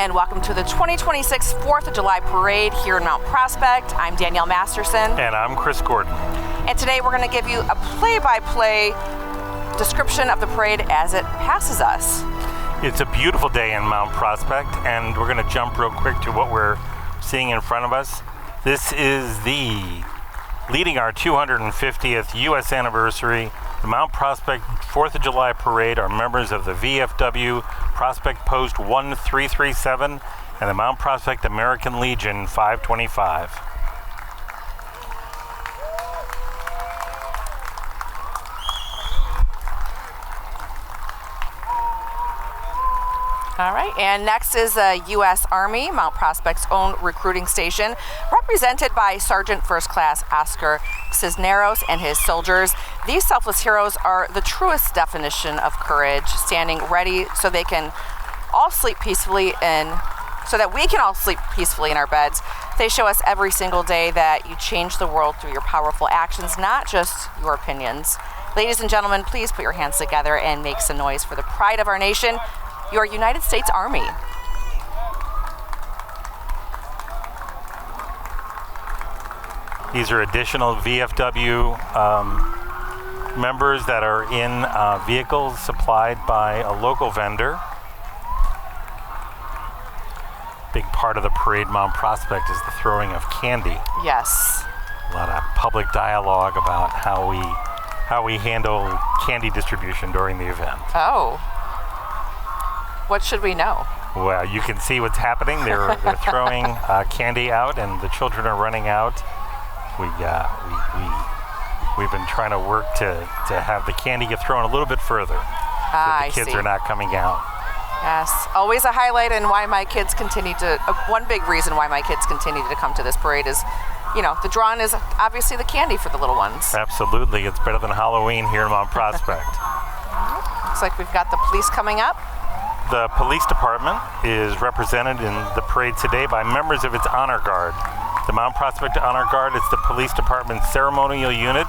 and welcome to the 2026 4th of July Parade here in Mount Prospect. I'm Danielle Masterson. And I'm Chris Gordon. And today we're going to give you a play-by-play description of the parade as it passes us. It's a beautiful day in Mount Prospect, and we're going to jump real quick to what we're seeing in front of us. This is leading our 250th U.S. anniversary, the Mount Prospect 4th of July Parade are members of the VFW Prospect Post 1337 and the Mount Prospect American Legion 525. All right, and next is the U.S. Army, Mount Prospect's own recruiting station, represented by Sergeant First Class Oscar Cisneros and his soldiers. These selfless heroes are the truest definition of courage, standing ready so they can all sleep peacefully so that we can all sleep peacefully in our beds. They show us every single day that you change the world through your powerful actions, not just your opinions. Ladies and gentlemen, please put your hands together and make some noise for the pride of our nation, your United States Army. These are additional VFW members that are in vehicles supplied by a local vendor. Big part of the parade, Mount Prospect, is the throwing of candy. Yes. A lot of public dialogue about how we handle candy distribution during the event. Oh. What should we know? Well, you can see what's happening. They're throwing candy out, and the children are running out. We've been trying to work to have the candy get thrown a little bit further, so the kids are not coming out. Yes, always a highlight, and why my kids continue to. One big reason why my kids continue to come to this parade is, the drawing is obviously the candy for the little ones. Absolutely, it's better than Halloween here in Mount Prospect. Looks like we've got the police coming up. The police department is represented in the parade today by members of its honor guard. The Mount Prospect Honor Guard is the police department's ceremonial unit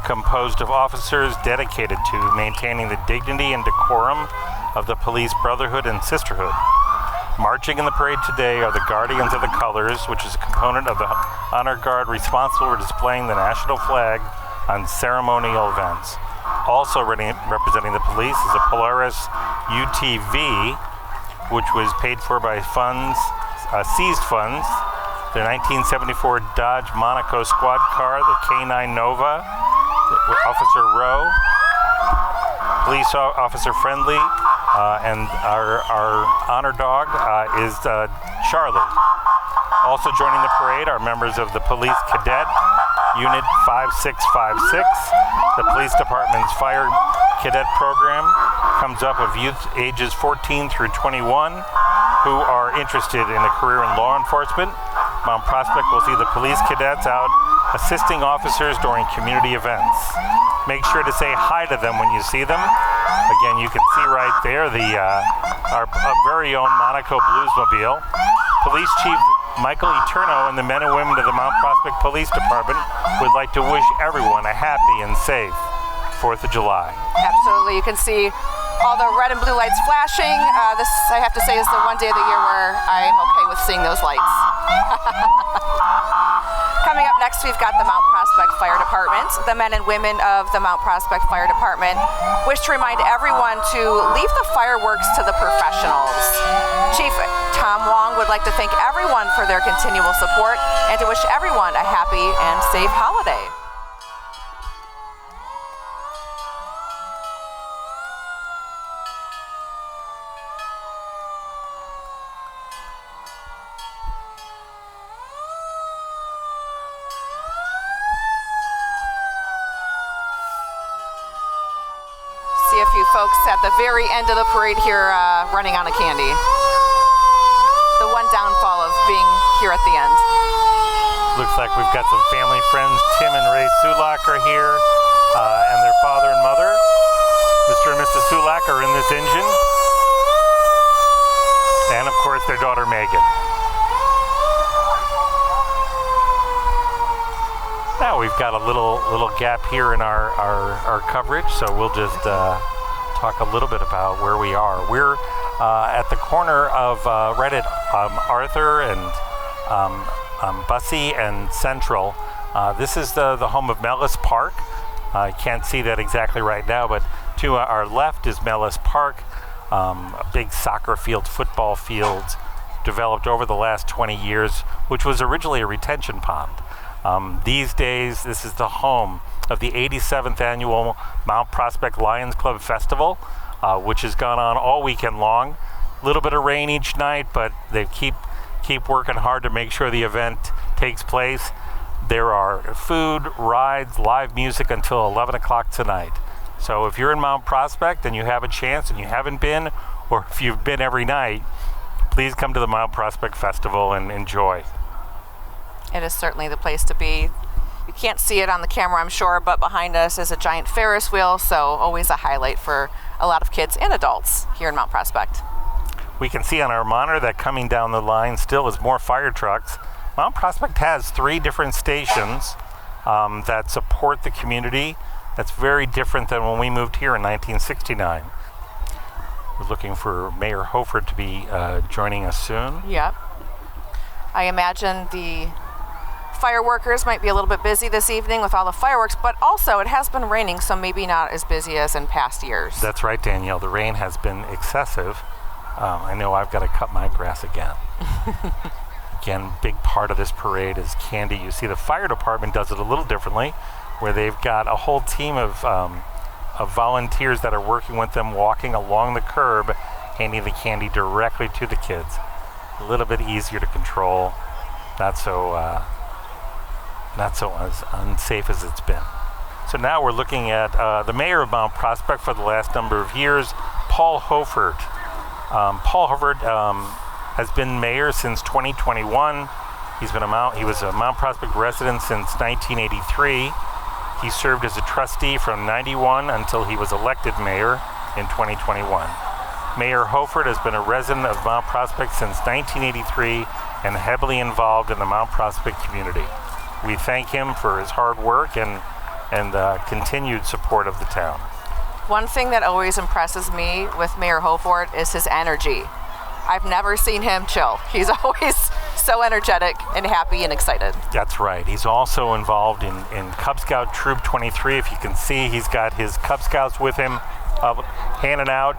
composed of officers dedicated to maintaining the dignity and decorum of the police brotherhood and sisterhood. Marching in the parade today are the Guardians of the Colors, which is a component of the honor guard responsible for displaying the national flag on ceremonial events. Also representing the police is a Polaris UTV, which was paid for by seized funds. The 1974 Dodge Monaco squad car, the K9 Nova, Officer Rowe, Police Officer Friendly, and our honor dog is Charlie. Also joining the parade are members of the Police Cadet Unit 5656. The police department's fire cadet program comes up of youth ages 14 through 21 who are interested in a career in law enforcement. Mount Prospect will see the police cadets out assisting officers during community events. Make sure to say hi to them when you see them. Again, you can see right there our very own Monaco Bluesmobile. Police Chief Michael Eterno and the men and women of the Mount Prospect Police Department would like to wish everyone a happy and safe 4th of July. Absolutely. You can see all the red and blue lights flashing. This, I have to say, is the one day of the year where I'm okay with seeing those lights. Coming up next, we've got the Mount Prospect Fire Department. The men and women of the Mount Prospect Fire Department wish to remind everyone to leave the fireworks to the professionals. Chief Tom Wong would like to thank everyone for their continual support and to wish everyone a happy and safe holiday. See a few folks at the very end of the parade here running out of candy. The one downfall of being here at the end. Looks like we've got some family friends. Tim and Ray Sulak are here, and their father and mother. Mr. and Mrs. Sulak are in this engine. And of course their daughter Megan. Now we've got a little gap here in our coverage, so we'll just talk a little bit about where we are. We're at the corner of right at Arthur and Bussey and Central. This is the home of Mellis Park. I can't see that exactly right now, but to our left is Mellis Park, a big soccer field, football field, developed over the last 20 years, which was originally a retention pond. These days, this is the home of the 87th annual Mount Prospect Lions Club Festival, which has gone on all weekend long. A little bit of rain each night, but they keep working hard to make sure the event takes place. There are food, rides, live music until 11 o'clock tonight. So if you're in Mount Prospect and you have a chance and you haven't been, or if you've been every night, please come to the Mount Prospect Festival and enjoy. It is certainly the place to be. You can't see it on the camera, I'm sure, but behind us is a giant Ferris wheel, so always a highlight for a lot of kids and adults here in Mount Prospect. We can see on our monitor that coming down the line still is more fire trucks. Mount Prospect has 3 different stations that support the community. That's very different than when we moved here in 1969. We're looking for Mayor Hofert to be joining us soon. Yep. I imagine the fireworkers might be a little bit busy this evening with all the fireworks, but also it has been raining, so maybe not as busy as in past years. That's right, Danielle. The rain has been excessive. I know I've got to cut my grass again. Again, big part of this parade is candy. You see the fire department does it a little differently, where they've got a whole team of volunteers that are working with them, walking along the curb, handing the candy directly to the kids. A little bit easier to control, not so as unsafe as it's been. So now we're looking at the mayor of Mount Prospect for the last number of years, Paul Hofert. Paul Hofert has been mayor since 2021. He was a Mount Prospect resident since 1983. He served as a trustee from 91 until he was elected mayor in 2021. Mayor Hofert has been a resident of Mount Prospect since 1983 and heavily involved in the Mount Prospect community. We thank him for his hard work and continued support of the town. One thing that always impresses me with Mayor Hofert is his energy. I've never seen him chill. He's always so energetic and happy and excited. That's right. He's also involved in Cub Scout Troop 23. If you can see, he's got his Cub Scouts with him handing out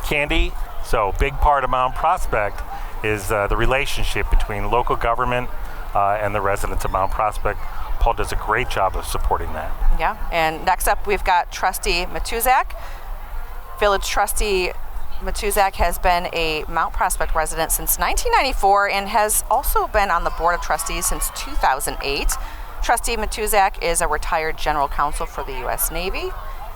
candy. So big part of Mount Prospect is the relationship between local government and the residents of Mount Prospect. Paul does a great job of supporting that. Yeah, and next up we've got Trustee Matuzak. Village Trustee Matuzak has been a Mount Prospect resident since 1994 and has also been on the Board of Trustees since 2008. Trustee Matuzak is a retired general counsel for the U.S. Navy.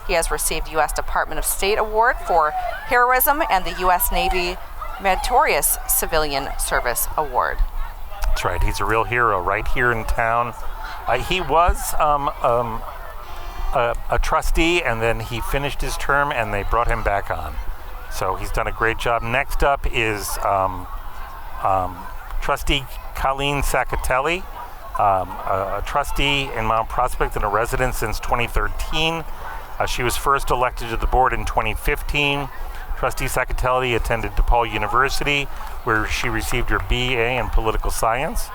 He has received U.S. Department of State Award for Heroism and the U.S. Navy Meritorious Civilian Service Award. That's right. He's a real hero right here in town. He was a trustee, and then he finished his term, and they brought him back on. So he's done a great job. Next up is Trustee Colleen Saccatelli, a trustee in Mount Prospect and a resident since 2013. She was first elected to the board in 2015. Trustee Saccatelli attended DePaul University, where she received her BA in political science.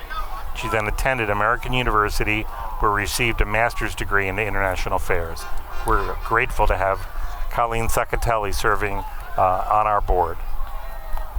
She then attended American University, where she received a master's degree in international affairs. We're grateful to have Colleen Saccatelli serving on our board.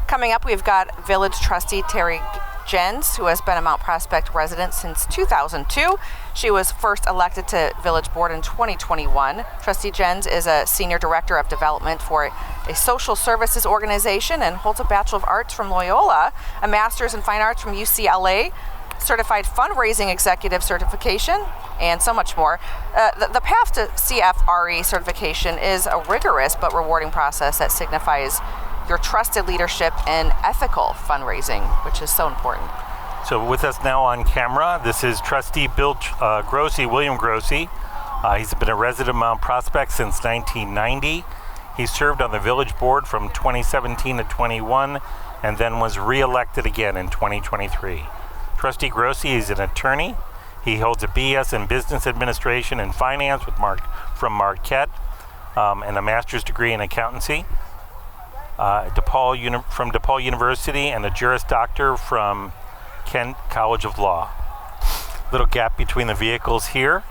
Coming up, we've got Village Trustee Terry Jens, who has been a Mount Prospect resident since 2002. She was first elected to Village Board in 2021. Trustee Jens is a Senior Director of Development for a social services organization and holds a Bachelor of Arts from Loyola, a Master's in Fine Arts from UCLA, Certified Fundraising Executive Certification, and so much more. The path to CFRE certification is a rigorous but rewarding process that signifies your trusted leadership in ethical fundraising, which is so important. So with us now on camera, this is Trustee William Grossi. He's been a resident of Mount Prospect since 1990. He served on the village board from 2017 to 21 and then was re-elected again in 2023. Trustee Grossi is an attorney. He holds a BS in Business Administration and Finance from Marquette and a master's degree in accountancy. from DePaul University, and a Juris Doctor from Kent College of Law. Little gap between the vehicles here.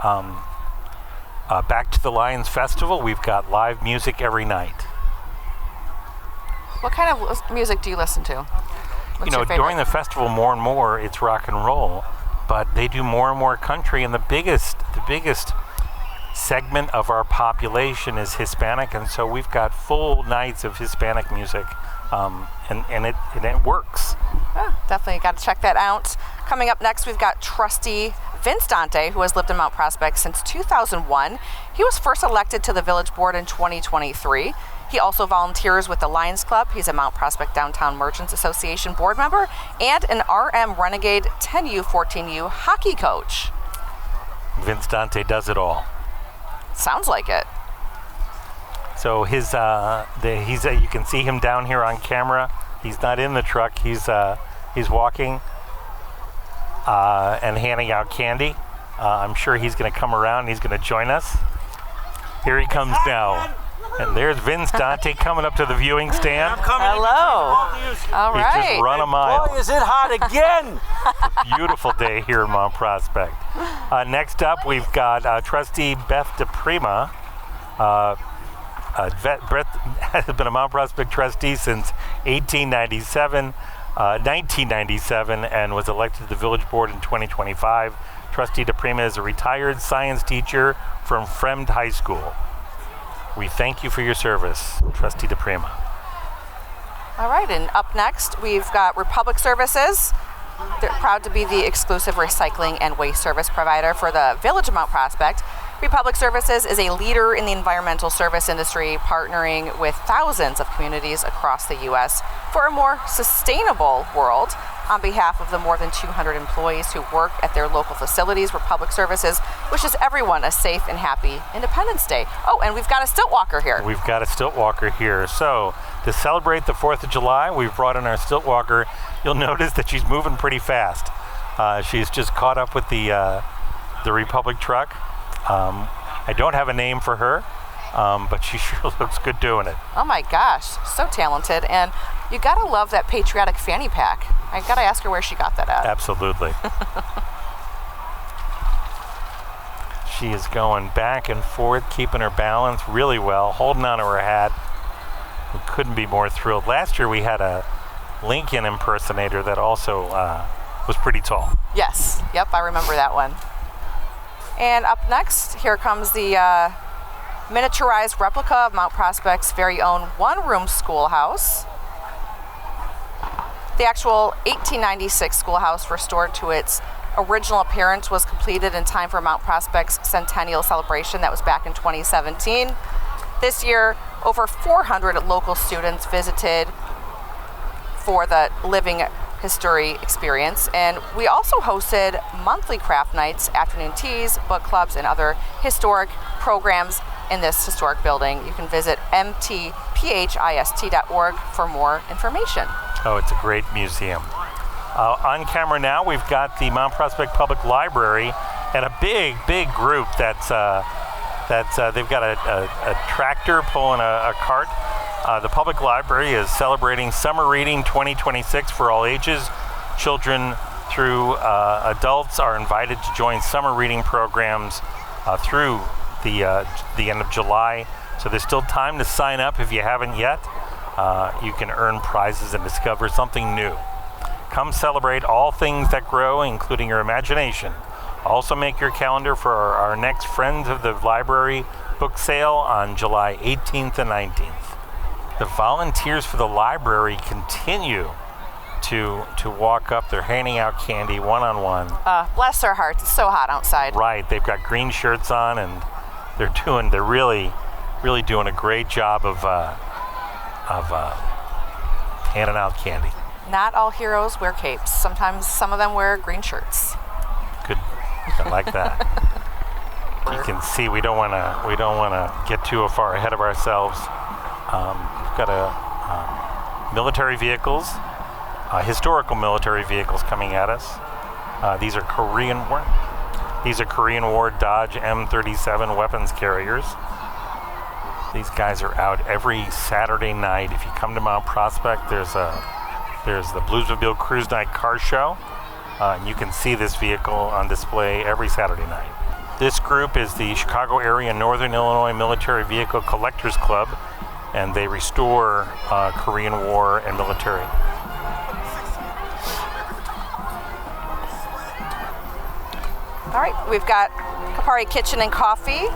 Back to the Lions Festival, we've got live music every night. What kind of music do you listen to? What's your favorite? During the festival, more and more it's rock and roll, but they do more and more country, and the biggest segment of our population is Hispanic, and so we've got full nights of Hispanic music, and it works. Oh, definitely got to check that out. Coming up next, we've got Trustee Vince Dante, who has lived in Mount Prospect since 2001. He was first elected to the Village Board in 2023. He also volunteers with the Lions Club. He's a Mount Prospect Downtown Merchants Association board member and an RM Renegade 10U, 14U hockey coach. Vince Dante does it all. Sounds like it. So you can see him down here on camera. He's not in the truck. He's walking and handing out candy. I'm sure he's going to come around and he's going to join us. Here he comes now. And there's Vince Dante coming up to the viewing stand. Hello. All right. He's just run a mile. Boy, is it hot again! Beautiful day here in Mount Prospect. Next up, we've got Trustee Beth DePrima. Beth has been a Mount Prospect trustee since 1997, and was elected to the Village Board in 2025. Trustee DePrima is a retired science teacher from Fremd High School. We thank you for your service, Trustee DePrima. All right, and up next, we've got Republic Services. They're proud to be the exclusive recycling and waste service provider for the Village of Mount Prospect. Republic Services is a leader in the environmental service industry, partnering with thousands of communities across the U.S. for a more sustainable world. On behalf of the more than 200 employees who work at their local facilities, Republic Services wishes everyone a safe and happy Independence Day. Oh, and we've got a stilt walker here. We've got a stilt walker here. So to celebrate the 4th of July, we've brought in our stilt walker. You'll notice that she's moving pretty fast. She's just caught up with the Republic truck. I don't have a name for her, but she sure looks good doing it. Oh my gosh, so talented. And you gotta love that patriotic fanny pack. I gotta ask her where she got that at. Absolutely. She is going back and forth, keeping her balance really well, holding on to her hat. We couldn't be more thrilled. Last year we had a Lincoln impersonator that also was pretty tall. Yes, yep, I remember that one. And up next, here comes the miniaturized replica of Mount Prospect's very own one-room schoolhouse. The actual 1896 schoolhouse, restored to its original appearance, was completed in time for Mount Prospect's centennial celebration that was back in 2017. This year, over 400 local students visited for the living history experience, and we also hosted monthly craft nights, afternoon teas, book clubs, and other historic programs in this historic building. You can visit mtphist.org for more information. Oh, it's a great museum. On camera now, we've got the Mount Prospect Public Library and a big group that's they've got a tractor pulling a cart. The Public Library is celebrating Summer Reading 2026 for all ages. Children through adults are invited to join summer reading programs through the end of July. So there's still time to sign up if you haven't yet. You can earn prizes and discover something new. Come celebrate all things that grow, including your imagination. Also make your calendar for our next Friends of the Library book sale on July 18th and 19th. The volunteers for the library continue to walk up. They're handing out candy one-on-one. Bless their hearts, it's so hot outside. Right, they've got green shirts on, and they're really doing a great job of handing out candy. Not all heroes wear capes. Sometimes some of them wear green shirts. Good, I like that. You can see we don't want to get too far ahead of ourselves. We've got military vehicles, historical military vehicles coming at us. These are Korean War Dodge M37 weapons carriers. These guys are out every Saturday night. If you come to Mount Prospect, there's the Bluesmobile Cruise Night Car Show. And you can see this vehicle on display every Saturday night. This group is the Chicago Area Northern Illinois Military Vehicle Collectors Club, and they restore Korean War and military. All right, we've got Kapari Kitchen and Coffee.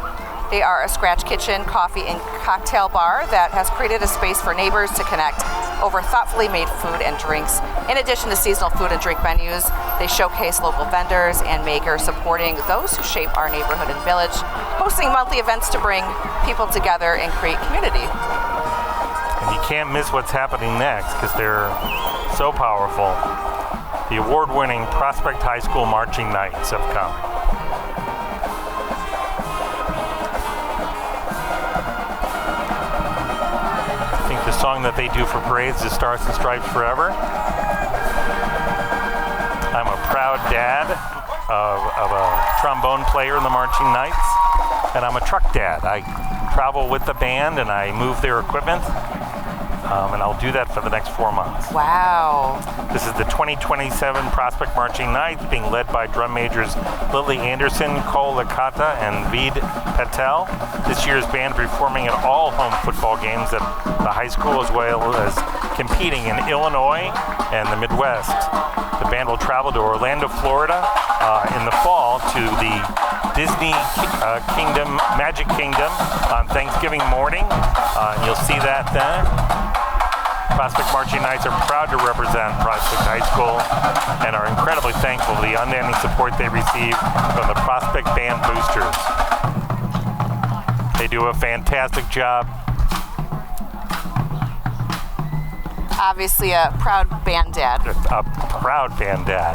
They are a scratch kitchen, coffee, and cocktail bar that has created a space for neighbors to connect over thoughtfully made food and drinks. In addition to seasonal food and drink menus, they showcase local vendors and makers supporting those who shape our neighborhood and village, hosting monthly events to bring people together and create community. And you can't miss what's happening next because they're so powerful. The award-winning Prospect High School Marching Nights have come. The song that they do for parades is Stars and Stripes Forever. I'm a proud dad of a trombone player in the Marching Knights, and I'm a truck dad. I travel with the band and I move their equipment, and I'll do that for the next 4 months. Wow. This is the 2027 Prospect Marching Knights, being led by drum majors Lily Anderson, Cole Lakata, and Veed Patel. This year's band performing at all home football games at the high school, as well as competing in Illinois and the Midwest. The band will travel to Orlando, Florida in the fall to the Disney Kingdom, Magic Kingdom on Thanksgiving morning. And you'll see that then. Prospect Marching Knights are proud to represent Prospect High School and are incredibly thankful for the unending support they receive from the Prospect Band Boosters. They do a fantastic job. Obviously a proud band dad. A proud band dad.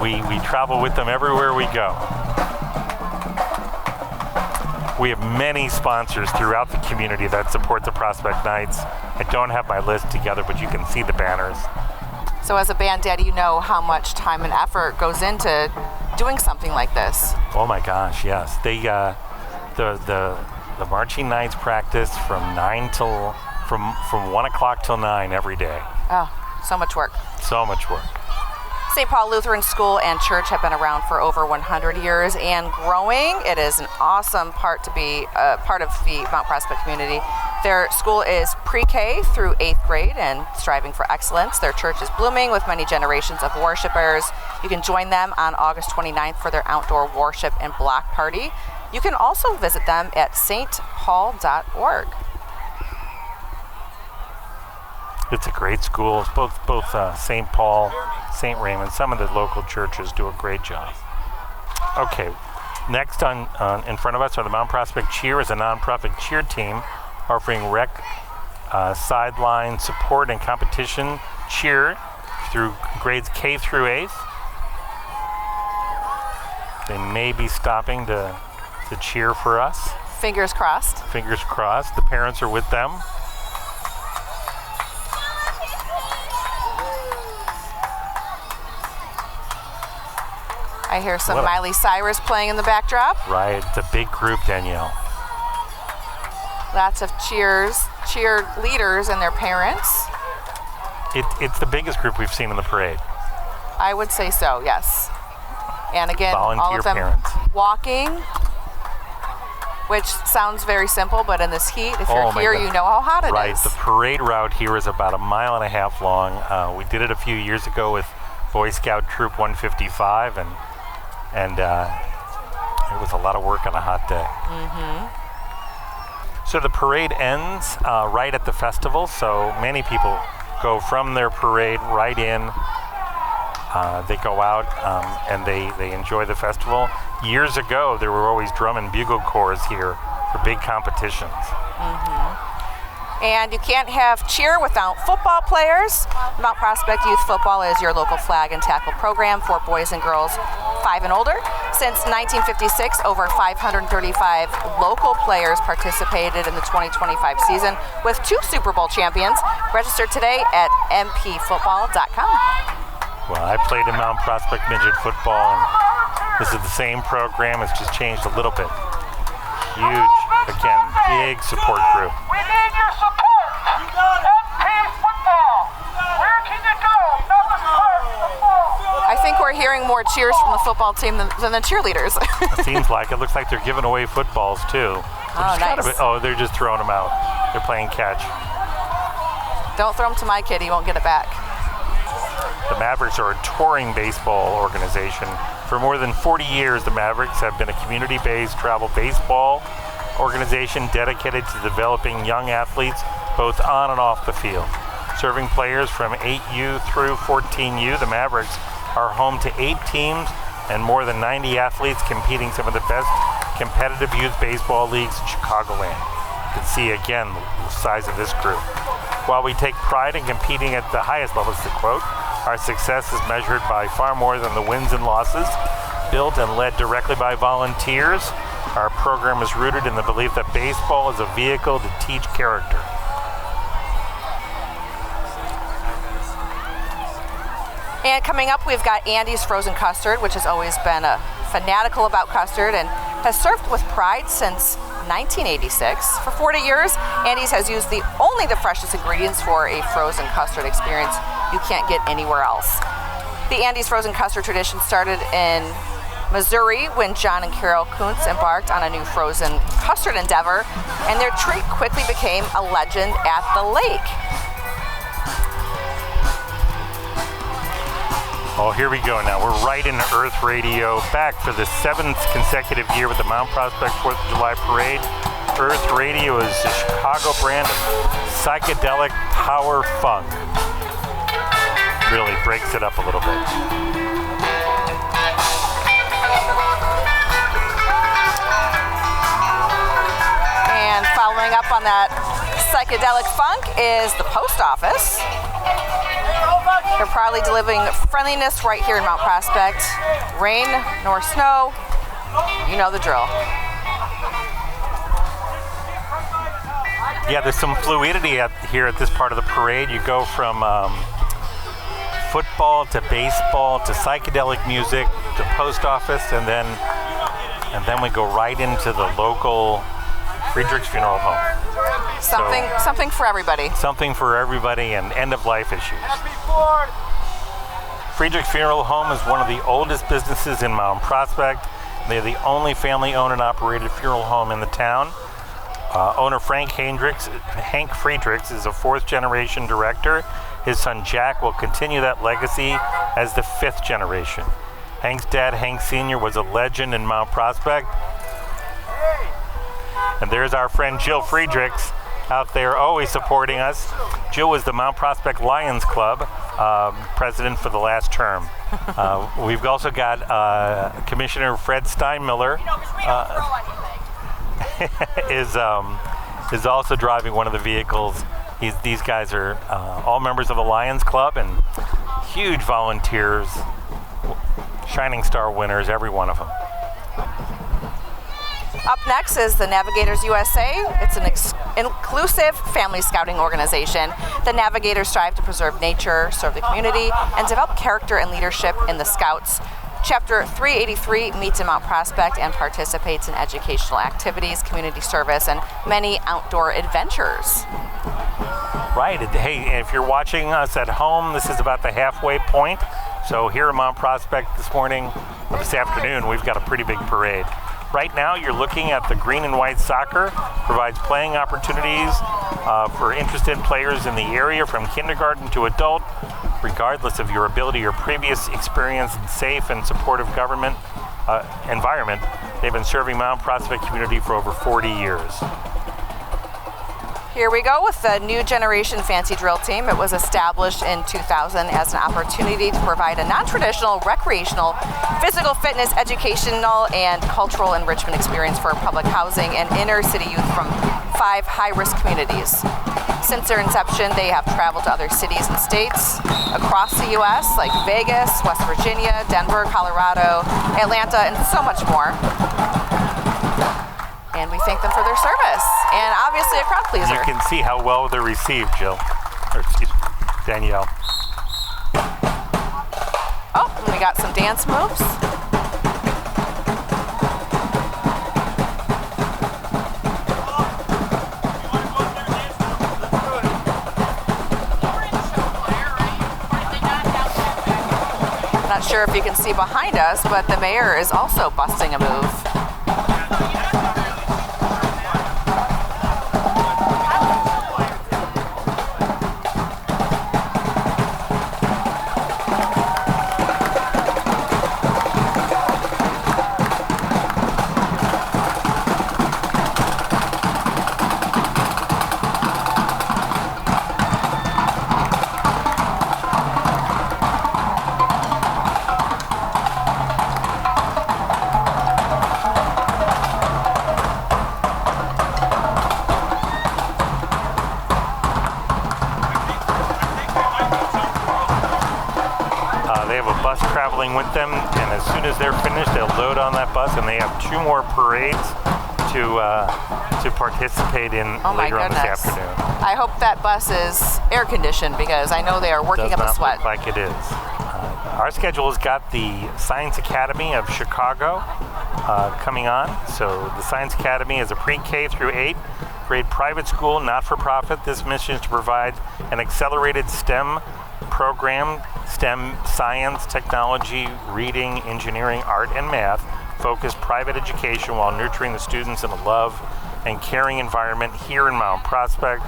We travel with them everywhere we go. We have many sponsors throughout the community that support the Prospect Knights. I don't have my list together, but you can see the banners. So as a band dad, you know how much time and effort goes into doing something like this. Oh my gosh, yes. They the Marching Knights practice from 1 o'clock till 9 every day. Oh, so much work. So much work. St. Paul Lutheran School and Church have been around for over 100 years and growing. It is an awesome part to be a part of the Mount Prospect community. Their school is pre-K through 8th grade and striving for excellence. Their church is blooming with many generations of worshipers. You can join them on August 29th for their outdoor worship and block party. You can also visit them at stpaul.org. It's a great school. Both St. Paul, St. Raymond, some of the local churches do a great job. Okay, next in front of us are the Mount Prospect Cheer, is a nonprofit cheer team offering rec sideline support and competition cheer through grades K through 8th. They may be stopping to cheer for us. Fingers crossed. Fingers crossed. The parents are with them. I hear some Miley Cyrus playing in the backdrop. Right, it's a big group, Danielle. Lots of cheerleaders and their parents. It's the biggest group we've seen in the parade. I would say so, yes. And again, Volunteer all of them parents. walking, which sounds very simple, but in this heat, if you're here, you know how hot it is. Right, the parade route here is about 1.5 miles long. We did it a few years ago with Boy Scout Troop 155, and it was a lot of work on a hot day. Mm-hmm. So the parade ends right at the festival, so many people go from their parade right in. They go out and they enjoy the festival. Years ago, there were always drum and bugle corps here for big competitions. Mm-hmm. And you can't have cheer without football players. Mount Prospect Youth Football is your local flag and tackle program for boys and girls 5 and older. Since 1956, over 535 local players participated in the 2025 season with 2 Super Bowl champions. Register today at mpfootball.com. Well, I played in Mount Prospect Midget Football, and this is the same program. It's just changed a little bit. Huge, again, big support crew. We need your support. MP football. Where can you go? Nothing but football. I think we're hearing more cheers from the football team than the cheerleaders. It seems like it. Looks like they're giving away footballs too. Oh, nice. They're just throwing them out. They're playing catch. Don't throw them to my kid, he won't get it back. The Mavericks are a touring baseball organization. For more than 40 years, the Mavericks have been a community-based travel baseball organization dedicated to developing young athletes both on and off the field. Serving players from 8U through 14U, the Mavericks are home to 8 teams and more than 90 athletes competing some of the best competitive youth baseball leagues in Chicagoland. You can see again the size of this group. While we take pride in competing at the highest levels, to quote, our success is measured by far more than the wins and losses. Built and led directly by volunteers, our program is rooted in the belief that baseball is a vehicle to teach character. And coming up, we've got Andy's Frozen Custard, which has always been fanatical about custard and has served with pride since 1986. For 40 years, Andy's has used only the freshest ingredients for a frozen custard experience you can't get anywhere else. The Andy's Frozen Custard tradition started in Missouri when John and Carol Kuntz embarked on a new frozen custard endeavor, and their treat quickly became a legend at the lake. Oh, here we go now. We're right into Earth Radio, back for the 7th consecutive year with the Mount Prospect 4th of July Parade. Earth Radio is a Chicago brand of psychedelic power funk. Really breaks it up a little bit. And following up on that psychedelic funk is the post office. They're proudly delivering friendliness right here in Mount Prospect. Rain nor snow, you know the drill. Yeah, there's some fluidity here at this part of the parade. You go from football to baseball to psychedelic music to post office, and then we go right into the local Friedrich's Funeral Home. Something for everybody. Something for everybody, and end-of-life issues. Friedrich's Funeral Home is one of the oldest businesses in Mount Prospect. They're the only family-owned and operated funeral home in the town. Owner Hank Friedrichs is a 4th-generation director. His son Jack will continue that legacy as the 5th generation. Hank's dad, Hank Sr., was a legend in Mount Prospect. And there's our friend Jill Friedrichs out there always supporting us. Jill was the Mount Prospect Lions Club president for the last term. We've also got Commissioner Fred Steinmiller is also driving one of the vehicles. These guys are all members of the Lions Club and huge volunteers, Shining Star winners, every one of them. Up next is the Navigators USA. It's an inclusive family scouting organization. The Navigators strive to preserve nature, serve the community, and develop character and leadership in the Scouts. Chapter 383 meets in Mount Prospect and participates in educational activities, community service, and many outdoor adventures. Right. Hey, if you're watching us at home, this is about the halfway point. So here in Mount Prospect this afternoon, we've got a pretty big parade. Right now, you're looking at the green and white soccer, provides playing opportunities for interested players in the area from kindergarten to adult, regardless of your ability or previous experience in safe and supportive government environment. They've been serving Mount Prospect community for over 40 years. Here we go with the new generation fancy drill team. It was established in 2000 as an opportunity to provide a non-traditional, recreational, physical fitness, educational, and cultural enrichment experience for public housing and inner city youth from 5 high-risk communities. Since their inception, they have traveled to other cities and states across the U.S. like Vegas, West Virginia, Denver, Colorado, Atlanta, and so much more. And we thank them for their service, and obviously a crowd pleaser. You can see how well they're received, Jill. Or excuse me, Danielle. Oh, and we got some dance moves. Not sure if you can see behind us, but the mayor is also busting a move. They have a bus traveling with them, and as soon as they're finished, they'll load on that bus, and they have 2 more parades to participate in later on this afternoon. I hope that bus is air conditioned because I know they are working up a sweat. Does not look like it is. Our schedule has got the Science Academy of Chicago coming on. So the Science Academy is a pre-K through 8 grade private school, not-for-profit. This mission is to provide an accelerated STEM program, STEM, science, technology, reading, engineering, art, and math, focused private education while nurturing the students in a love and caring environment here in Mount Prospect.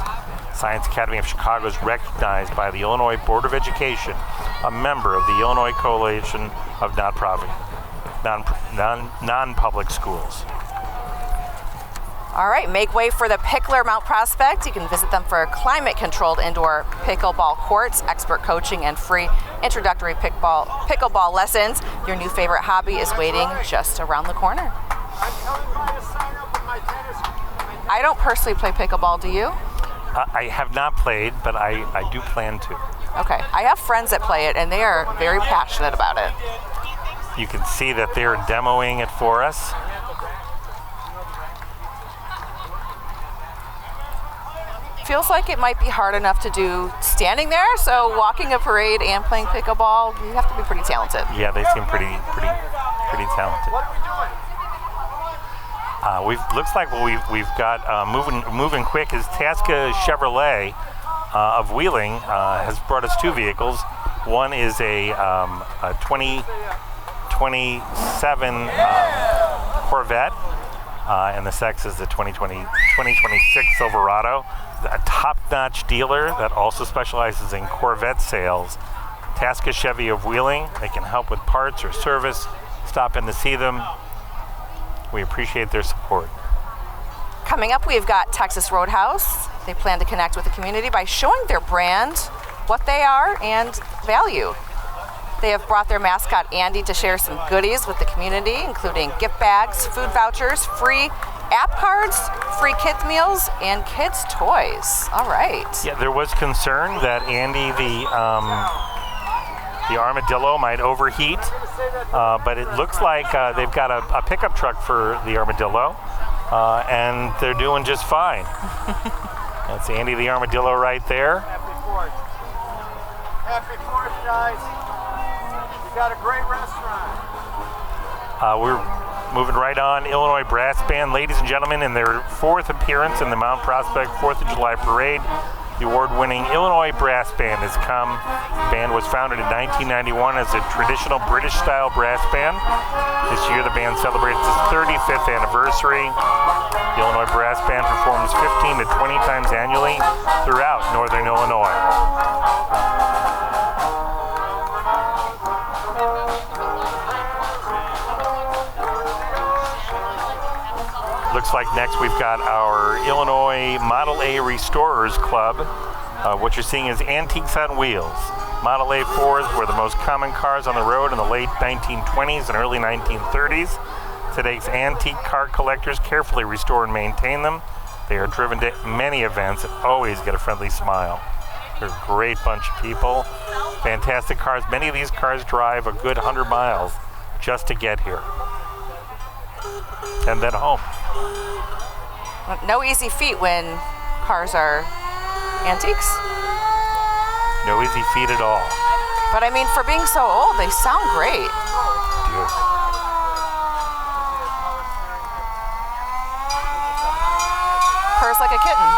Science Academy of Chicago is recognized by the Illinois Board of Education, a member of the Illinois Coalition of non-public schools. All right, make way for the Pickler Mount Prospect. You can visit them for climate-controlled indoor pickleball courts, expert coaching, and free introductory pickleball lessons. Your new favorite hobby is waiting just around the corner. I don't personally play pickleball, do you? I have not played, but I do plan to. Okay, I have friends that play it, and they are very passionate about it. You can see that they're demoing it for us. Feels like it might be hard enough to do standing there, so walking a parade and playing pickleball, you have to be pretty talented. Yeah, they seem pretty talented. Looks like what we've got moving quick is Tasca Chevrolet of Wheeling has brought us 2 vehicles. One is a 2027 Corvette, and the second is the 2026 Silverado. A top-notch dealer that also specializes in Corvette sales. Tasca Chevy of Wheeling. They can help with parts or service. Stop in to see them. We appreciate their support. Coming up, we've got Texas Roadhouse. They plan to connect with the community by showing their brand, what they are, and value. They have brought their mascot Andy to share some goodies with the community, including gift bags, food vouchers, free app cards, free kids meals, and kids toys. All right. Yeah, there was concern that Andy, the armadillo, might overheat, but it looks like they've got a pickup truck for the armadillo, and they're doing just fine. That's Andy the armadillo right there. Happy 4th, guys. You got a great restaurant. We're moving right on. Illinois Brass Band, ladies and gentlemen, in their 4th appearance in the Mount Prospect 4th of July Parade. The award-winning Illinois Brass Band has come. The band was founded in 1991 as a traditional British-style brass band. This year, the band celebrates its 35th anniversary. The Illinois Brass Band performs 15 to 20 times annually throughout Northern Illinois. Looks like next we've got our Illinois Model A Restorers Club. What you're seeing is antiques on wheels. Model A 4s were the most common cars on the road in the late 1920s and early 1930s. Today's antique car collectors carefully restore and maintain them. They are driven to many events and always get a friendly smile. They're a great bunch of people. Fantastic cars. Many of these cars drive a good 100 miles just to get here. And then home. No easy feat when cars are antiques. No easy feat at all. But I mean, for being so old, they sound great. Dude. Purrs like a kitten.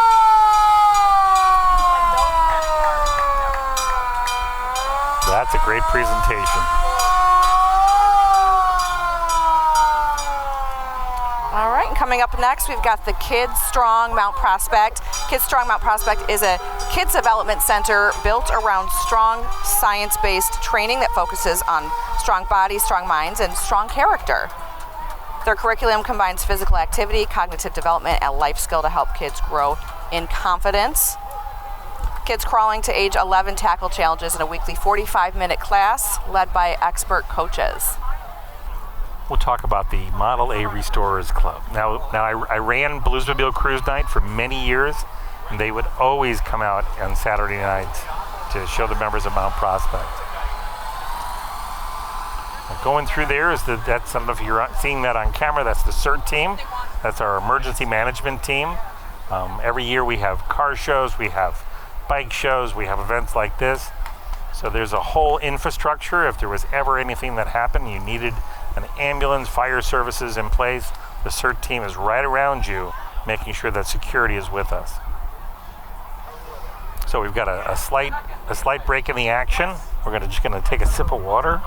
That's a great presentation. Coming up next, we've got the Kids Strong Mount Prospect. Kids Strong Mount Prospect is a kids development center built around strong science-based training that focuses on strong bodies, strong minds, and strong character. Their curriculum combines physical activity, cognitive development, and life skill to help kids grow in confidence. Kids crawling to age 11 tackle challenges in a weekly 45-minute class led by expert coaches. We'll talk about the Model A Restorers Club. Now I ran Bluesmobile Cruise Night for many years, and they would always come out on Saturday nights to show the members of Mount Prospect. Going through there is that's, I don't know if you're seeing that on camera, that's the CERT team. That's our emergency management team. Every year we have car shows, we have bike shows, we have events like this. So there's a whole infrastructure. If there was ever anything that happened, you needed an ambulance, fire services in place, the CERT team is right around you, making sure that security is with us. So we've got a slight break in the action. We're just gonna take a sip of water.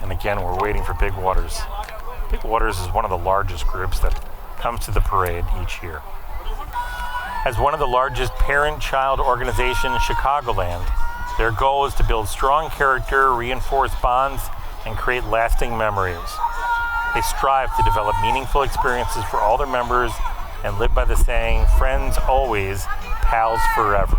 And again, we're waiting for Big Waters. Big Waters is one of the largest groups that comes to the parade each year. As one of the largest parent-child organizations in Chicagoland, their goal is to build strong character, reinforce bonds, and create lasting memories. They strive to develop meaningful experiences for all their members and live by the saying, friends always, pals forever.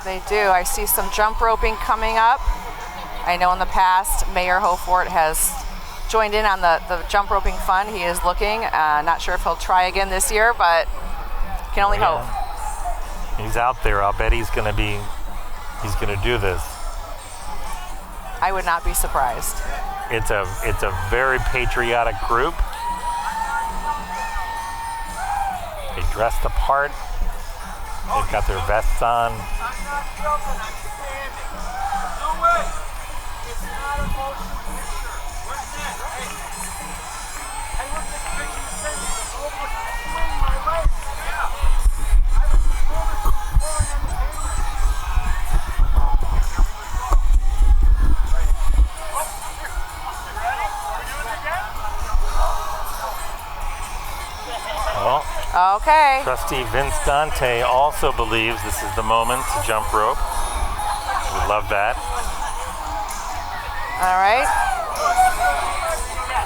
They do. I see some jump roping coming up. I know in the past, Mayor Hofort has joined in on the jump roping fun. He is looking. Not sure if he'll try again this year, but can only hope. He's out there. I'll bet he's gonna do this. I would not be surprised. It's a very patriotic group. They dress the part. They've got their vests on. Okay. Trustee Vince Dante also believes this is the moment to jump rope. We love that. All right.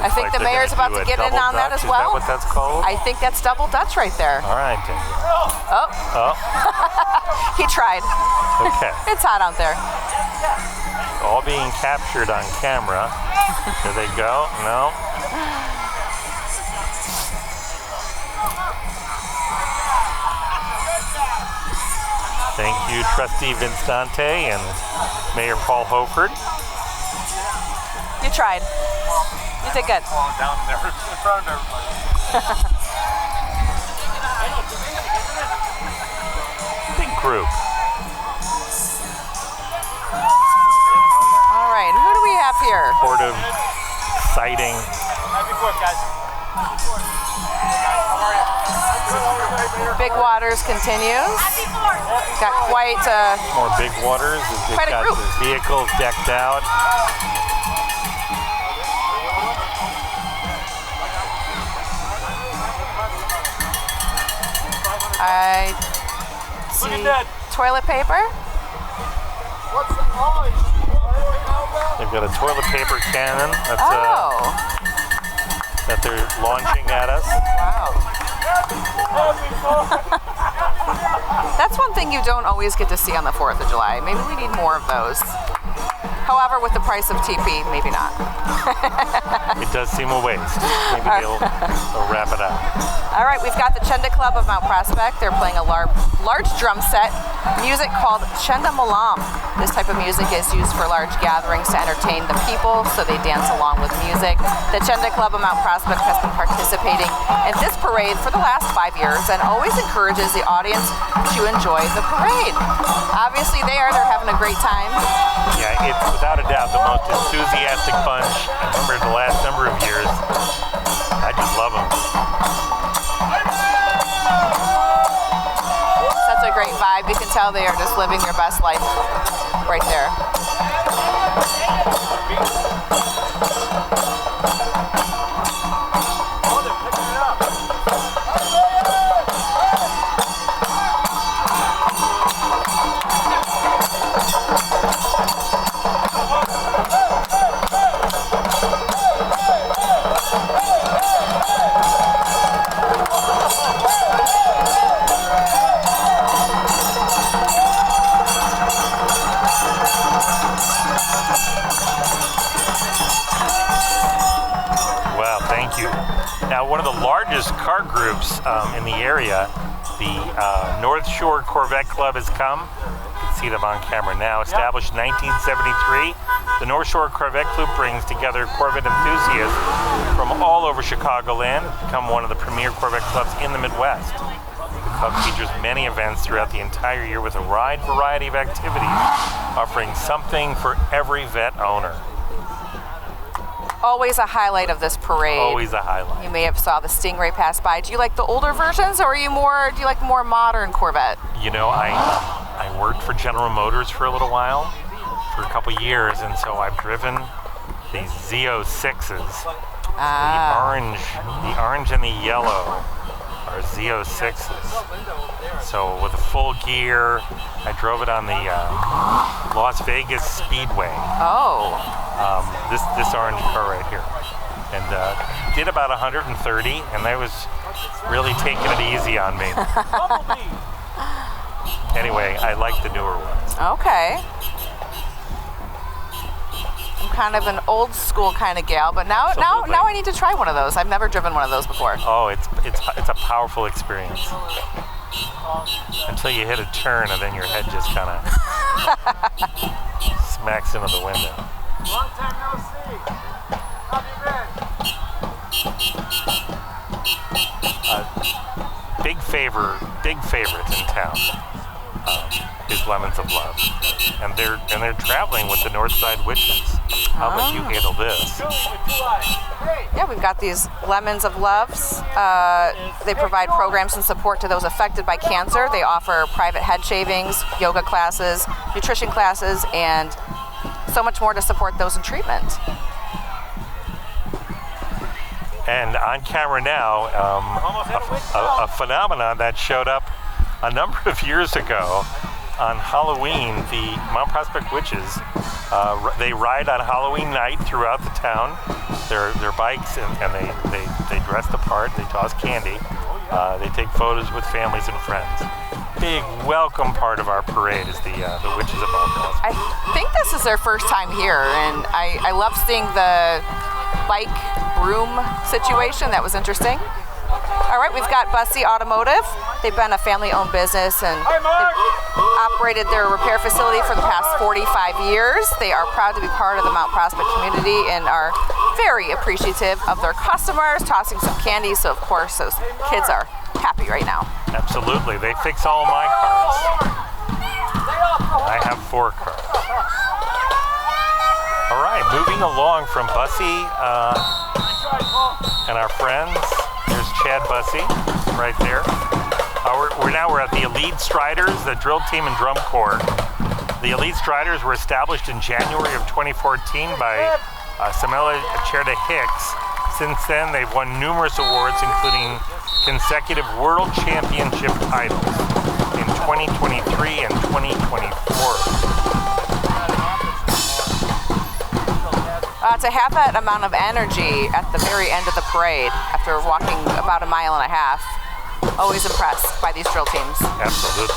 I think the mayor's about to get in on that as well. Is that what that's called? I think that's double Dutch right there. All right, Daniel. Oh. He tried. Okay. It's hot out there. All being captured on camera. There they go. No. Thank you, Trustee Vince Dante and Mayor Paul Hoford. You tried. You did good. Down there in front of everybody. Big group. All right, who do we have here? Supportive, exciting. Happy 4th, guys. Big Waters continues. Got quite More Big Waters. They've quite a got group. the vehicles decked out. I see toilet paper. They've got a toilet paper cannon that they're launching at us. Wow. That's one thing you don't always get to see on the 4th of July. Maybe we need more of those. However, with the price of TP, maybe not. It does seem a waste. Maybe they'll wrap it up. All right, we've got the Chenda Club of Mount Prospect. They're playing a large drum set, music called Chenda Malam. This type of music is used for large gatherings to entertain the people, so they dance along with music. The Chenda Club of Mount Prospect has been participating in this parade for the last 5 years and always encourages the audience to enjoy the parade. Obviously, they're having a great time. Yeah, it's without a doubt the most enthusiastic bunch I remember the last number of years. I just love them. Such a great vibe. You can tell they are just living their best life right there. One of the largest car groups in the area, the North Shore Corvette Club, has come. You can see them on camera now. Established in 1973, the North Shore Corvette Club brings together Corvette enthusiasts from all over Chicagoland to become one of the premier Corvette clubs in the Midwest. The club features many events throughout the entire year with a wide variety of activities, offering something for every vet owner. Always a highlight of this parade. Always a highlight. You may have saw the Stingray pass by. Do you like the older versions, or do you like more modern Corvette? You know, I worked for General Motors for a little while, for a couple years, and so I've driven these Z06s. The orange and the yellow are Z06s. So with a full gear, I drove it on the Las Vegas Speedway. Oh. This orange car right here, and did about 130, and that was really taking it easy on me. Anyway, I like the newer ones. Okay. I'm kind of an old school kind of gal, but now I need to try one of those. I've never driven one of those before. Oh, it's a powerful experience. Until you hit a turn, and then your head just kind of smacks into the window. Long time no see. How have you been? Big favorite in town is Lemons of Love, and they're traveling with the Northside Witches. How about you handle this? Yeah, we've got these Lemons of Loves. They provide programs and support to those affected by cancer. They offer private head shavings, yoga classes, nutrition classes, and so much more to support those in treatment. And on camera now, a phenomenon that showed up a number of years ago on Halloween. The Mount Prospect Witches, they ride on Halloween night throughout the town. Their bikes, and they dress the part. They toss candy. They take photos with families and friends. Big welcome part of our parade is the Witches of Mount Prospect. I think this is their first time here, and I love seeing the bike room situation. That was interesting. All right, we've got Bussey Automotive. They've been a family-owned business, and they've operated their repair facility for the past 45 years. They are proud to be part of the Mount Prospect community and are very appreciative of their customers, tossing some candy, so of course those kids are happy right now. Absolutely, they fix all my cars. I have 4 cars. All right, moving along from Bussey and our friends. There's Chad Bussey right there. We're at the Elite Striders, the drill team and drum corps. The Elite Striders were established in January of 2014 by Samela Cherda Hicks. Since then, they've won numerous awards, including consecutive World Championship titles in 2023 and 2024. To have that amount of energy at the very end of the parade after walking about 1.5 miles, always impressed by these drill teams. Absolutely.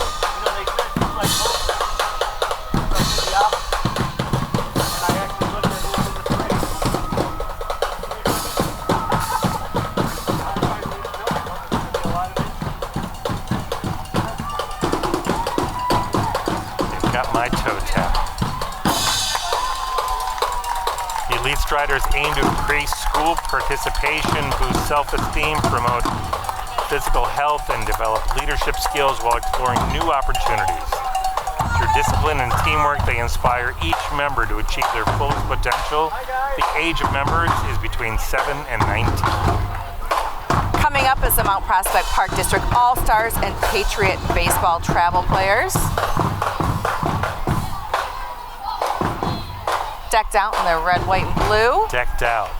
They've got my toe tap. Elite Striders aim to increase school participation, boost self-esteem, promote physical health, and develop leadership skills while exploring new opportunities. Through discipline and teamwork, they inspire each member to achieve their fullest potential. The age of members is between 7 and 19. Coming up is the Mount Prospect Park District All-Stars and Patriot Baseball travel players. Decked out in their red, white, and blue. Decked out.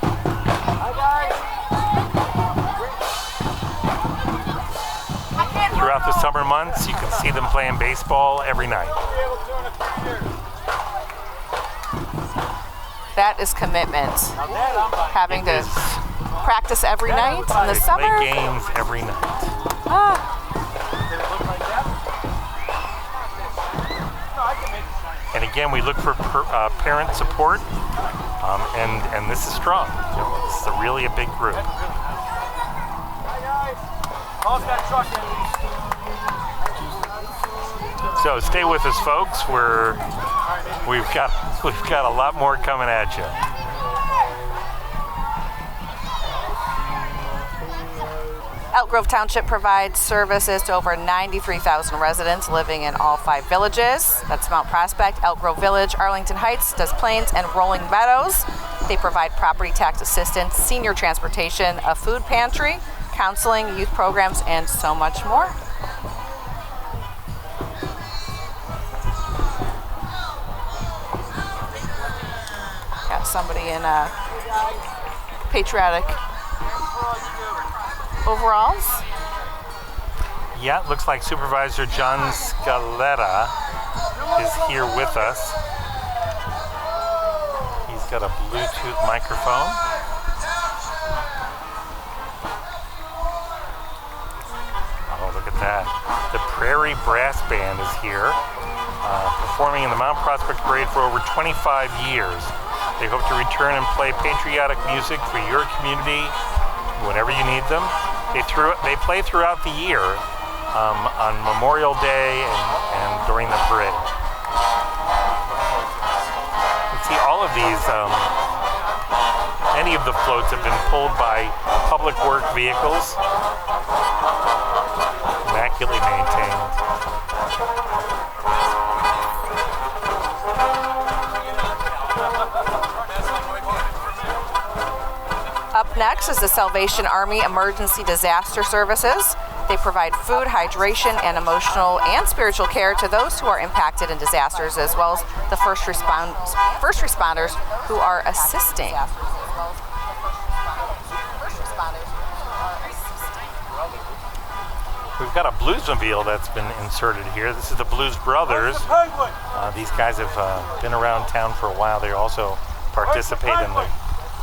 Throughout the summer months, you can see them playing baseball every night. That is commitment. Having to practice every night in the summer. Play games every night. And again, we look for parent support, and this is strong. You know, it's really a big group. So stay with us, folks. We've got a lot more coming at you. Elk Grove Township provides services to over 93,000 residents living in all 5 villages. That's Mount Prospect, Elk Grove Village, Arlington Heights, Des Plaines, and Rolling Meadows. They provide property tax assistance, senior transportation, a food pantry, counseling, youth programs, and so much more. Got somebody in patriotic overalls. Yeah, it looks like Supervisor John Scaletta is here with us. He's got a Bluetooth microphone. Oh, look at that. The Prairie Brass Band is here, performing in the Mount Prospect Parade for over 25 years. They hope to return and play patriotic music for your community whenever you need them. They play throughout the year on Memorial Day and during the parade. You see all of these, any of the floats have been pulled by public work vehicles, immaculately maintained. Up next is the Salvation Army Emergency Disaster Services. They provide food, hydration, and emotional and spiritual care to those who are impacted in disasters, as well as the first responders who are assisting. We've got a Bluesmobile that's been inserted here. This is the Blues Brothers. These guys have been around town for a while. They also participate in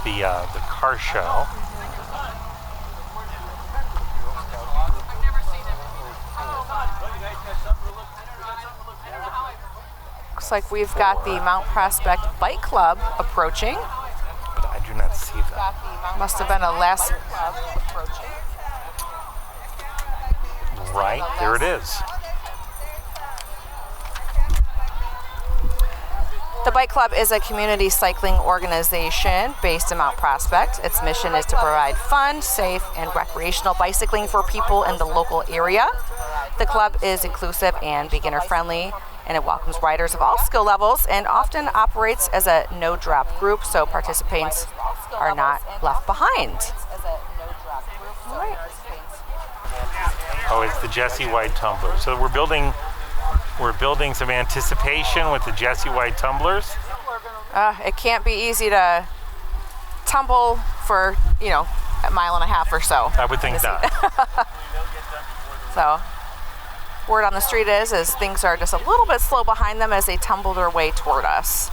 the car show. Looks like we've got the Mount Prospect Bike Club approaching. But I do not see that. Must have been a last. Right, there it is. The Bike Club is a community cycling organization based in Mount Prospect. Its mission is to provide fun, safe, and recreational bicycling for people in the local area. The club is inclusive and beginner-friendly, and it welcomes riders of all skill levels and often operates as a no-drop group, so participants are not left behind. All right. Oh, it's the Jesse White tumbler. So we're building some anticipation with the Jesse White tumblers. It can't be easy to tumble for, a mile and a half or so. I would think not. So, word on the street is things are just a little bit slow behind them as they tumble their way toward us.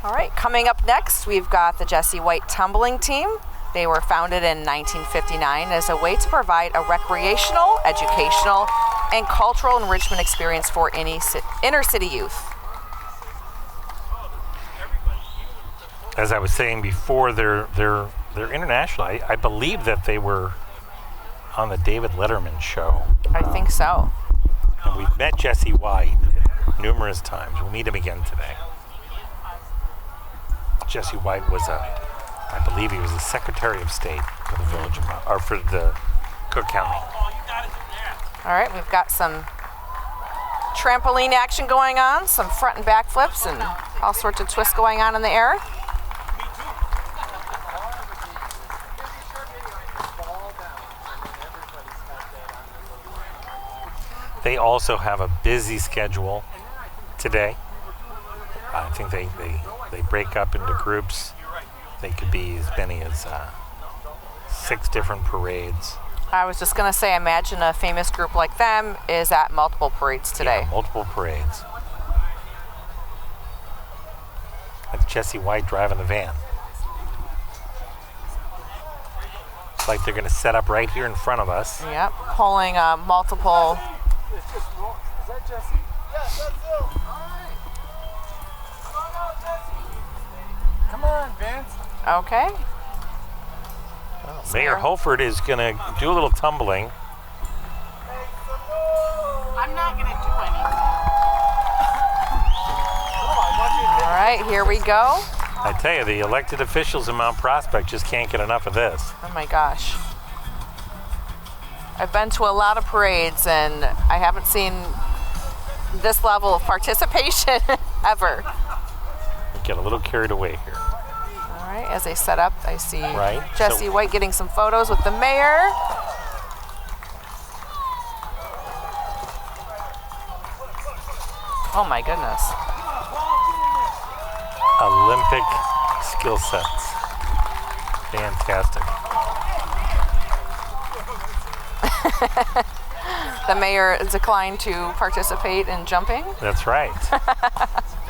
All right, coming up next, we've got the Jesse White tumbling team. They were founded in 1959 as a way to provide a recreational, educational, and cultural enrichment experience for any inner city youth. As I was saying before, they're international. I believe that they were on the David Letterman show. I think so. And we've met Jesse White numerous times. We'll meet him again today. Jesse White was I believe he was the Secretary of State for the village or for the Cook County. All right, we've got some trampoline action going on, some front and back flips, and all sorts of twists going on in the air. They also have a busy schedule today. I think they break up into groups. They could be as many as 6 different parades. I was just going to say, imagine a famous group like them is at multiple parades today. Yeah, multiple parades. That's Jesse White driving the van. It's like they're going to set up right here in front of us. Yep, pulling multiple. Is that Jesse? Yes, that's him. All right. Come on, Vince. Okay. Mayor Holford is going to do a little tumbling. I'm not going to do anything. All right, here we go. I tell you, the elected officials in Mount Prospect just can't get enough of this. Oh my gosh. I've been to a lot of parades and I haven't seen this level of participation ever. Get a little carried away here. All right, as they set up, I see Jesse So- White getting some photos with the mayor. Oh my goodness. Olympic skill sets. Fantastic. The mayor declined to participate in jumping. That's right.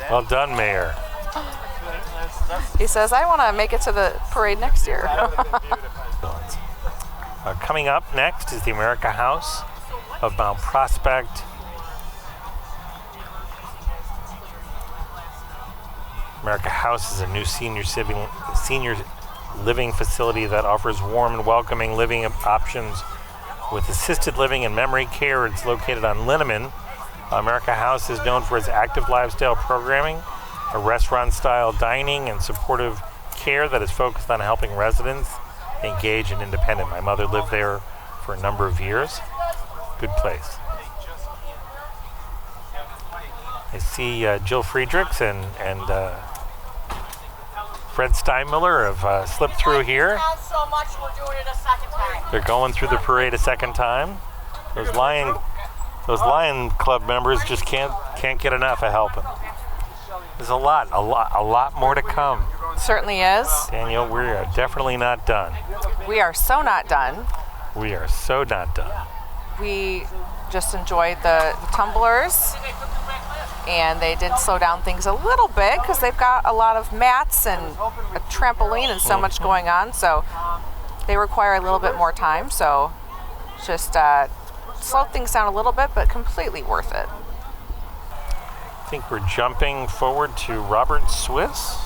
Well done, Mayor. He says, I want to make it to the parade next year. Coming up next is the America House of Mount Prospect. America House is a new senior living facility that offers warm and welcoming living options with assisted living and memory care. It's located on Linneman. America House is known for its active lifestyle programming, a restaurant-style dining, and supportive care that is focused on helping residents engage in independent. My mother lived there for a number of years. Good place. I see Jill Friedrichs and Fred Steinmiller have slipped through here. So much we're doing it a second time. They're going through the parade a second time. Those Lion Club members just can't get enough of helping. There's a lot more to come. Certainly is. Daniel, we are definitely not done. We are so not done. We are so not done. We just enjoyed the tumblers, and they did slow down things a little bit because they've got a lot of mats and a trampoline and so much going on, so they require a little bit more time. So just slow things down a little bit, but completely worth it. I think we're jumping forward to Robert Swiss.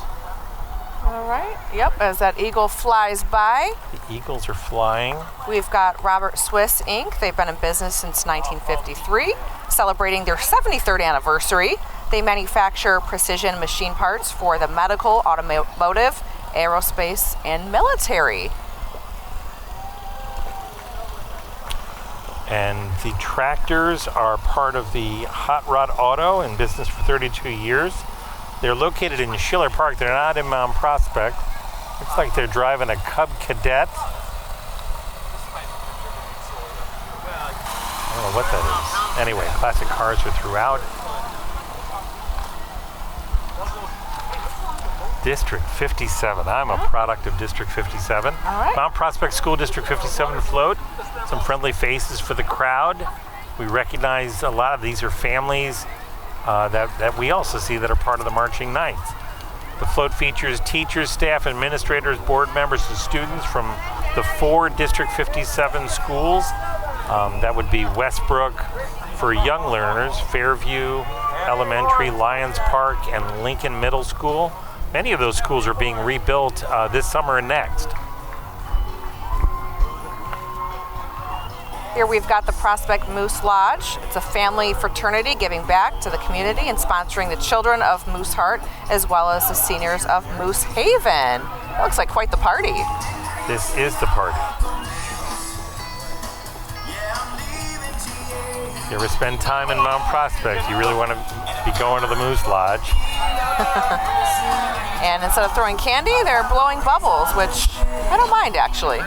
All right. Yep, as that eagle flies by. The Eagles are flying. We've got Robert Swiss Inc. They've been in business since 1953, celebrating their 73rd anniversary. They manufacture precision machine parts for the medical, automotive, aerospace, and military. And the tractors are part of the Hot Rod Auto, in business for 32 years. They're located in Schiller Park. They're not in Mount Prospect. Looks like they're driving a Cub Cadet. I don't know what that is. Anyway, classic cars are throughout. District 57. I'm a product of District 57. All right. Mount Prospect School District 57 float. Some friendly faces for the crowd. We recognize a lot of these are families that we also see that are part of the Marching Knights. The float features teachers, staff, administrators, board members, and students from the 4 District 57 schools. That would be Westbrook for young learners, Fairview Elementary, Lions Park, and Lincoln Middle School. Many of those schools are being rebuilt this summer and next. Here we've got the Prospect Moose Lodge. It's a family fraternity giving back to the community and sponsoring the children of Moose Heart as well as the seniors of Moose Haven. It looks like quite the party. This is the party. You ever spend time in Mount Prospect, you really want to be going to the Moose Lodge. And instead of throwing candy, they're blowing bubbles, which I don't mind actually.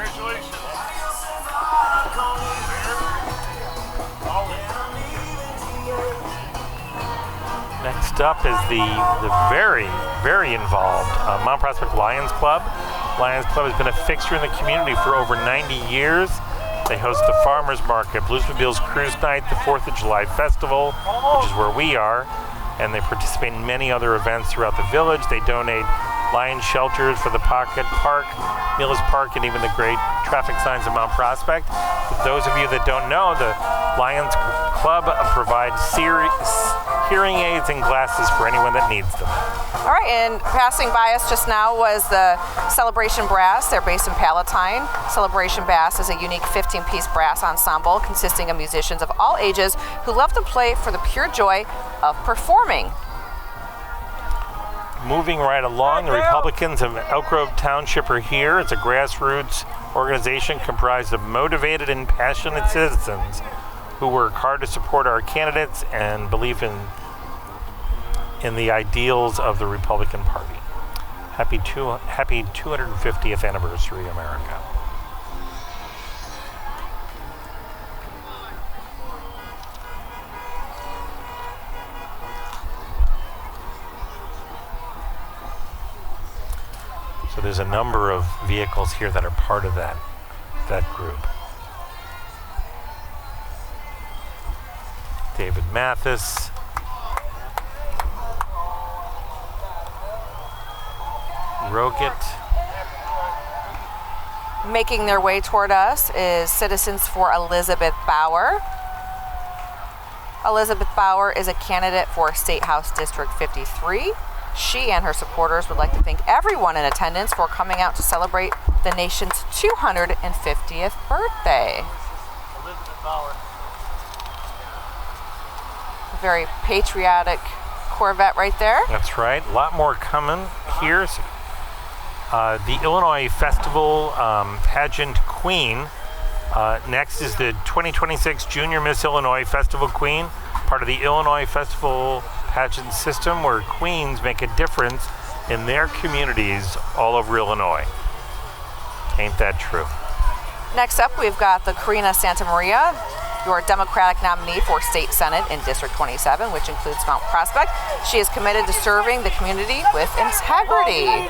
Next up is the very, very involved Mount Prospect Lions Club. Lions Club has been a fixture in the community for over 90 years. They host the Farmers Market, Bluesmobile's Cruise Night, the 4th of July Festival, which is where we are, and they participate in many other events throughout the village. They donate lion shelters for the Pocket Park, Millis Park, and even the great traffic signs of Mount Prospect. For those of you that don't know, the Lions Club provides hearing aids and glasses for anyone that needs them. All right, and passing by us just now was the Celebration Brass. They're based in Palatine. Celebration Brass is a unique 15-piece brass ensemble consisting of musicians of all ages who love to play for the pure joy of performing. Moving right along, the Republicans of Elk Grove Township are here. It's a grassroots organization comprised of motivated and passionate citizens who work hard to support our candidates and believe in the ideals of the Republican Party. Happy 250th anniversary, America. So there's a number of vehicles here that are part of that group. David Mathis, Roget. Making their way toward us is Citizens for Elizabeth Bauer. Elizabeth Bauer is a candidate for State House District 53. She and her supporters would like to thank everyone in attendance for coming out to celebrate the nation's 250th birthday. Elizabeth Bauer. A very patriotic Corvette right there. That's right. A lot more coming here. The Illinois Festival pageant queen. Next is the 2026 Junior Miss Illinois Festival Queen, part of the Illinois Festival pageant system where queens make a difference in their communities all over Illinois. Ain't that true? Next up, we've got the Karina Santa Maria, your Democratic nominee for State Senate in District 27, which includes Mount Prospect. She is committed to serving the community with integrity.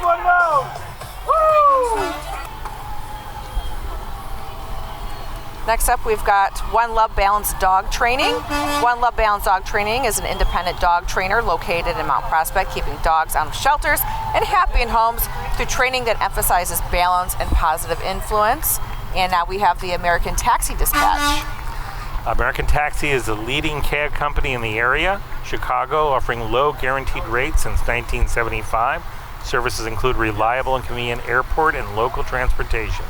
Next up, we've got One Love Balanced Dog Training. One Love Balanced Dog Training is an independent dog trainer located in Mount Prospect, keeping dogs out of shelters and happy in homes through training that emphasizes balance and positive influence. And now we have the American Taxi Dispatch. American Taxi is the leading cab company in the area, Chicago, offering low guaranteed rates since 1975. Services include reliable and convenient airport and local transportation.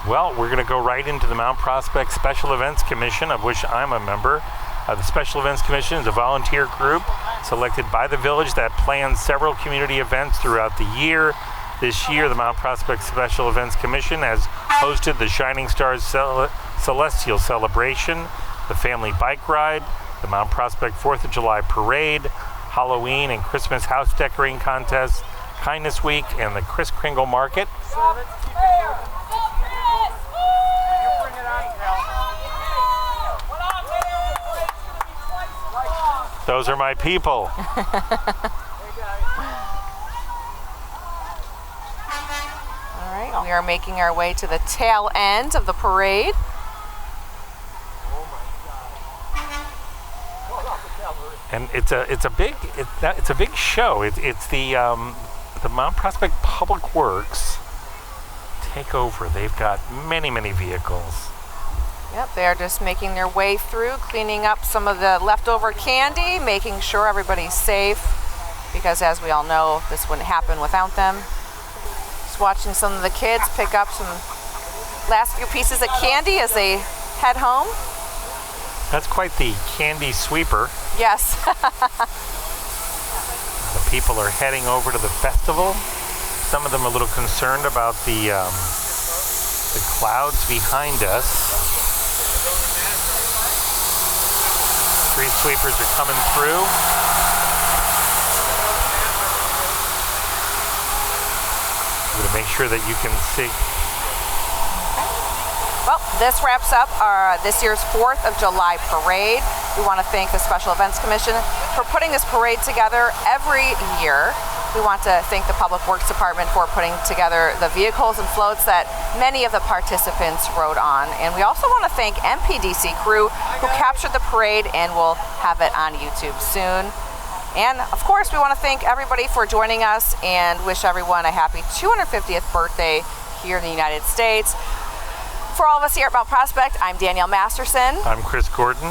Well, we're going to go right into the Mount Prospect Special Events Commission, of which I'm a member. The Special Events Commission is a volunteer group selected by the village that plans several community events throughout the year. This year, the Mount Prospect Special Events Commission has hosted the Shining Stars Celestial Celebration, the Family Bike Ride, the Mount Prospect 4th of July Parade, Halloween and Christmas House Decorating Contest, Kindness Week, and the Kris Kringle Market. Those are my people. All right, we are making our way to the tail end of the parade. And it's a big show. It's the Mount Prospect Public Works take over. They've got many vehicles. Yep, they're just making their way through, cleaning up some of the leftover candy, making sure everybody's safe, because as we all know, this wouldn't happen without them. Just watching some of the kids pick up some last few pieces of candy as they head home. That's quite the candy sweeper. Yes. The people are heading over to the festival. Some of them are a little concerned about the clouds behind us. Street sweepers are coming through. I'm going to make sure that you can see. Well, this wraps up this year's 4th of July parade. We want to thank the Special Events Commission for putting this parade together every year. We want to thank the Public Works Department for putting together the vehicles and floats that many of the participants rode on. And we also want to thank MPDC crew who captured the parade and will have it on YouTube soon. And of course, we want to thank everybody for joining us and wish everyone a happy 250th birthday here in the United States. For all of us here at Mount Prospect, I'm Danielle Masterson. I'm Chris Gordon.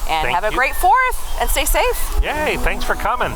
And Thank have a you. great 4th and stay safe. Yay, thanks for coming.